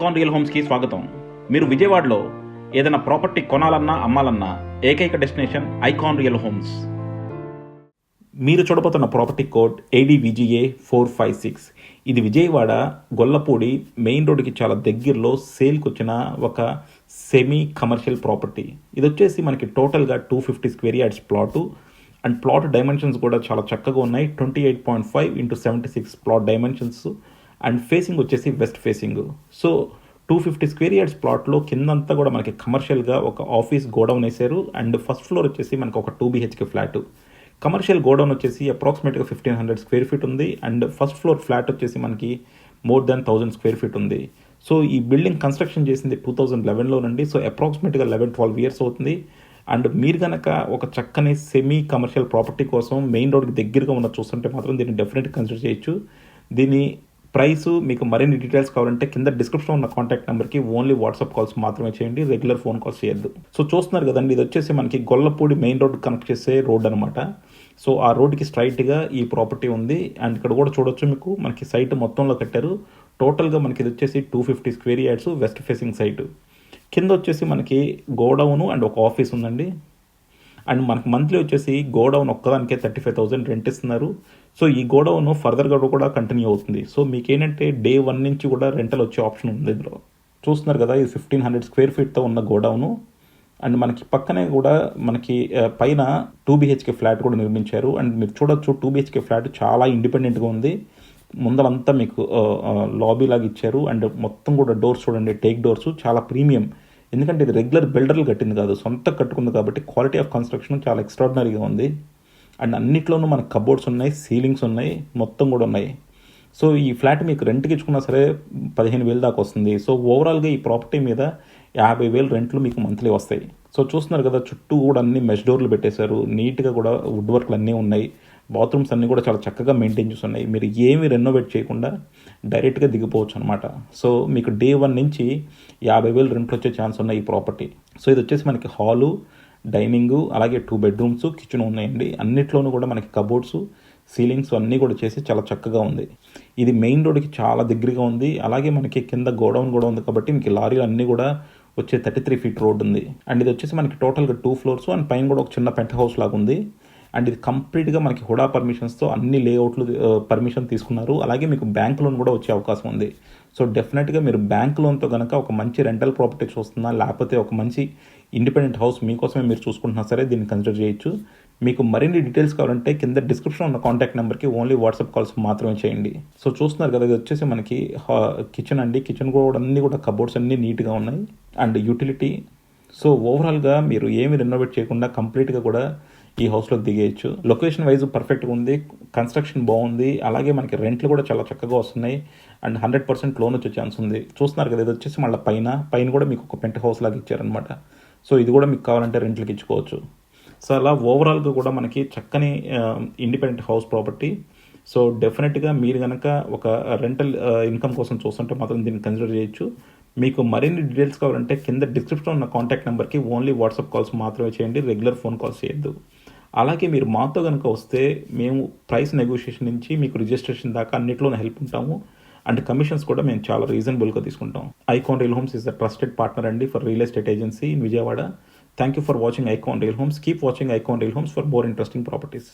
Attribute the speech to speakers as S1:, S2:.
S1: Icon real హోమ్స్కి స్వాగతం. మీరు విజయవాడలో ఏదైనా ప్రాపర్టీ కొనాలన్నా అమ్మాలన్నా ఏకైక డెస్టినేషన్ ఐకాన్ రియల్ హోమ్స్. మీరు చూడబోతున్న ప్రాపర్టీ కోడ్ ADVGA 456. ఇది విజయవాడ గొల్లపూడి మెయిన్ రోడ్డుకి చాలా దగ్గరలో సేల్కి వచ్చిన ఒక సెమీ కమర్షియల్ ప్రాపర్టీ. ఇది వచ్చేసి మనకి టోటల్గా 250 square yards plot and plot dimensions కూడా చాలా చక్కగా ఉన్నాయి. 28.5x76 plot dimensions and facing వచ్చేసి west facing. So 250 square yards ప్లాట్లో కిందంతా కూడా మనకి కమర్షియల్గా ఒక ఆఫీస్ గోడౌన్ వేశారు అండ్ ఫస్ట్ ఫ్లోర్ వచ్చేసి మనకు ఒక 2 BHK ఫ్లాట్. కమర్షియల్ గోడౌన్ వచ్చేసి అప్రాక్సిమేట్గా 1500 స్క్వేర్ ఫీట్ ఉంది అండ్ ఫస్ట్ ఫ్లోర్ ఫ్లాట్ వచ్చేసి మనకి మోర్ దాన్ 1000 స్క్వేర్ ఫీట్ ఉంది. సో ఈ బిల్డింగ్ కన్స్ట్రక్షన్ చేసింది 2011లో నుండి. సో అప్రాక్సిమేట్గా 11-12 ఇయర్స్ అవుతుంది. అండ్ మీరు కనుక ఒక చక్కని సెమీ కమర్షియల్ ప్రాపర్టీ కోసం మెయిన్ రోడ్కి దగ్గరగా ఉన్న చూస్తుంటే మాత్రం దీన్ని డెఫినెట్గా కన్సిడర్ చేయొచ్చు. దీని ప్రైస్ మీకు మరిన్ని డీటెయిల్స్ కావాలంటే కింద డిస్క్రిప్షన్ ఉన్న కాంటాక్ట్ నెంబర్కి ఓన్లీ వాట్సాప్ కాల్స్ మాత్రమే చేయండి, రెగ్యులర్ ఫోన్ కాల్స్ చేయొద్దు. సో చూస్తున్నారు కదండి, ఇది వచ్చేసి మనకి గొల్లపూడి మెయిన్ రోడ్ కనెక్ట్ చేసే రోడ్ అనమాట. సో ఆ రోడ్కి స్ట్రైట్గా ఈ ప్రాపర్టీ ఉంది అండ్ ఇక్కడ కూడా చూడొచ్చు మీకు మనకి సైట్ మొత్తంలో కట్టారు. టోటల్గా మనకి ఇది వచ్చేసి 250 square yards west facing site. కింద వచ్చేసి మనకి గోడౌను అండ్ ఒక ఆఫీస్ ఉందండి. అండ్ మనకు మంత్లీ వచ్చేసి గోడౌన్ ఒక్కదానికే 35,000 రెంట్ ఇస్తున్నారు. సో ఈ గోడౌన్ ఫర్దర్గా కూడా కంటిన్యూ అవుతుంది. సో మీకు ఏంటంటే Day 1 నుంచి కూడా రెంటల్ వచ్చే ఆప్షన్ ఉంది ఇందులో. చూస్తున్నారు కదా, ఇది 1500 స్క్వేర్ ఫీట్తో ఉన్న గోడౌను అండ్ మనకి పక్కనే కూడా మనకి పైన 2 BHK ఫ్లాట్ కూడా నిర్మించారు. అండ్ మీరు చూడొచ్చు 2 BHK ఫ్లాట్ చాలా ఇండిపెండెంట్గా ఉంది. ముందరంతా మీకు లాబీ లాగా ఇచ్చారు అండ్ మొత్తం కూడా డోర్స్ చూడండి, టేక్ డోర్స్ చాలా ప్రీమియం. ఎందుకంటే ఇది రెగ్యులర్ బిల్డర్లు కట్టింది కాదు, సొంత కట్టుకుంది కాబట్టి క్వాలిటీ ఆఫ్ కన్స్ట్రక్షన్ చాలా ఎక్స్ట్రాడినరీగా ఉంది. అండ్ అన్నిట్లోనూ మనకు కబోర్డ్స్ ఉన్నాయి, సీలింగ్స్ ఉన్నాయి, మొత్తం కూడా ఉన్నాయి. సో ఈ ఫ్లాట్ మీకు రెంట్కి ఇచ్చుకున్నా సరే 15,000 దాకా వస్తుంది. సో ఓవరాల్గా ఈ ప్రాపర్టీ మీద 50,000 రెంట్లు మీకు మంత్లీ వస్తాయి. సో చూస్తున్నారు కదా, చుట్టూ కూడా అన్ని మెష్ డోర్లు పెట్టేశారు, నీట్గా కూడా వుడ్ వర్క్లు అన్నీ ఉన్నాయి. బాత్రూమ్స్ అన్నీ కూడా చాలా చక్కగా మెయింటైన్ చేస్తున్నాయి. మీరు ఏమి రెనోవేట్ చేయకుండా డైరెక్ట్గా దిగిపోవచ్చు అనమాట. సో మీకు Day 1 నుంచి 50,000 రెంట్లు వచ్చే ఛాన్స్ ఉన్నాయి ఈ ప్రాపర్టీ. సో ఇది వచ్చేసి మనకి హాలు, డైనింగు, అలాగే 2 బెడ్రూమ్స్, కిచెన్ ఉన్నాయండి. అన్నిట్లోనూ కూడా మనకి కబోర్డ్స్, సీలింగ్స్ అన్నీ కూడా చేసి చాలా చక్కగా ఉంది. ఇది మెయిన్ రోడ్కి చాలా దగ్గరగా ఉంది. అలాగే మనకి కింద గోడౌన్ కూడా ఉంది కాబట్టి మీకు లారీలు అన్నీ కూడా వచ్చే 33 ఫీట్ రోడ్ ఉంది. అండ్ ఇది వచ్చేసి మనకి టోటల్గా 2 ఫ్లోర్స్ అండ్ పైన కూడా ఒక చిన్న పెంట్ హౌస్ లాగా ఉంది. అండ్ ఇది కంప్లీట్గా మనకి హుడా పర్మిషన్స్తో అన్ని లేఅవుట్లు పర్మిషన్ తీసుకున్నారు. అలాగే మీకు బ్యాంక్ లోన్ కూడా వచ్చే అవకాశం ఉంది. సో డెఫినెట్గా మీరు బ్యాంక్ లోన్తో కనుక ఒక మంచి రెంటల్ ప్రాపర్టీ చూస్తున్నా, లేకపోతే ఒక మంచి ఇండిపెండెంట్ హౌస్ మీకోసమే మీరు చూసుకుంటున్నా సరే దీన్ని కన్సిడర్ చేయొచ్చు. మీకు మరిన్ని డీటెయిల్స్ కావాలంటే కింద డిస్క్రిప్షన్ ఉన్న కాంటాక్ట్ నెంబర్కి ఓన్లీ వాట్సాప్ కాల్స్ మాత్రమే చేయండి. సో చూస్తున్నారు కదా, ఇది వచ్చేసి మనకి కిచెన్ అండి. కిచెన్ కూడా అన్నీ కూడా కబోర్డ్స్ అన్నీ నీట్గా ఉన్నాయి అండ్ యూటిలిటీ. సో ఓవరాల్గా మీరు ఏమి రెనోవేట్ చేయకుండా కంప్లీట్గా కూడా ఈ హౌస్లో దిగేయచ్చు. లొకేషన్ వైజ్ పర్ఫెక్ట్గా ఉంది, కన్స్ట్రక్షన్ బాగుంది, అలాగే మనకి రెంట్లు కూడా చాలా చక్కగా వస్తున్నాయి అండ్ 100% లోన్ వచ్చే ఛాన్స్ ఉంది. చూస్తున్నారు కదా, ఇది వచ్చేసి మళ్ళీ పైన కూడా మీకు ఒక పెంట్ హౌస్ లాగా ఇచ్చారనమాట. సో ఇది కూడా మీకు కావాలంటే రెంట్లకి ఇచ్చుకోవచ్చు. సో అలా ఓవరాల్గా కూడా మనకి చక్కని ఇండిపెండెంట్ హౌస్ ప్రాపర్టీ. సో డెఫినెట్గా మీరు కనుక ఒక రెంటల్ ఇన్కమ్ కోసం చూస్తుంటే మాత్రం దీన్ని కన్సిడర్ చేయొచ్చు. మీకు మరిన్ని డీటెయిల్స్ కావాలంటే కింద డిస్క్రిప్షన్ ఉన్న కాంటాక్ట్ నెంబర్కి ఓన్లీ వాట్సాప్ కాల్స్ మాత్రమే చేయండి, రెగ్యులర్ ఫోన్ కాల్స్ చేయొద్దు. అలాగే మీరు మాతో కనుక వస్తే మేము ప్రైస్ నెగోషియేషన్ నుంచి మీకు రిజిస్ట్రేషన్ దాకా అన్నింటిలోనే హెల్ప్ ఉంటాము అండ్ కమిషన్స్ కూడా మేము చాలా రీజనబుల్గా తీసుకుంటాం. Icon Real Homes is the trusted partner అండి for real estate agency in Vijayawada. Thank you for watching Icon Real Homes. Keep watching Icon Real Homes for more interesting properties.